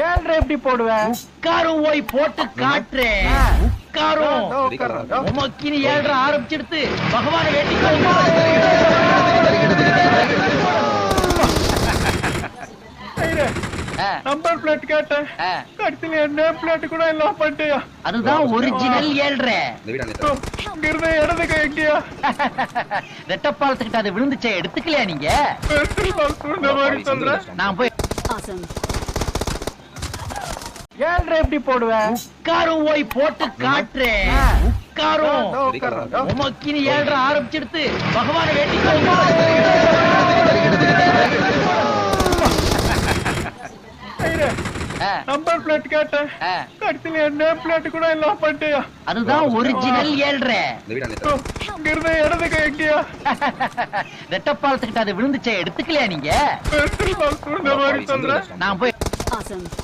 ஏழ்ரை எப்படி போடுவேன்? உட்காரும் போய் போட்டு காட்டுறேன். உட்காரும். உமக்கினி ஏழ்ரை ஆரம்பிச்சிடுத்து பகவான வேண்டிக்கோ. நம்பர் பிளேட் கேட்டேன், கடைசியில நேம் பிளேட் கூட எல்லாம் பண்ணிட்டியா? அதுதான் ஒரிஜினல் ஏழ்ரை. இங்கிருந்து இடது கை எங்கயா? ரெட்டப்பாலத்துக்கிட்ட அது விழுந்துச்சே, எடுத்துக்கலையா நீங்க? நான் போய் ஏழ்ரை எப்படி போடுவேன்? உட்காரும் போய் போட்டு காட்டுறேன். உட்காரும். உமக்கினி ஏழ்ரை ஆரம்பிச்சிடுத்து பகவான வேண்டிக்கோ. நம்பர் பிளேட் கேட்டேன், கடைசியில நேம் பிளேட் கூட எல்லாம் பண்ணிட்டியா? அதுதான் ஒரிஜினல் ஏழ்ரை. இங்கிருந்து இடது கை எங்கயா? ரெட்டப்பாலத்துக்கிட்ட அது விழுந்துச்சே, எடுத்துக்கலையா நீங்க? நான் போய் நான் போய்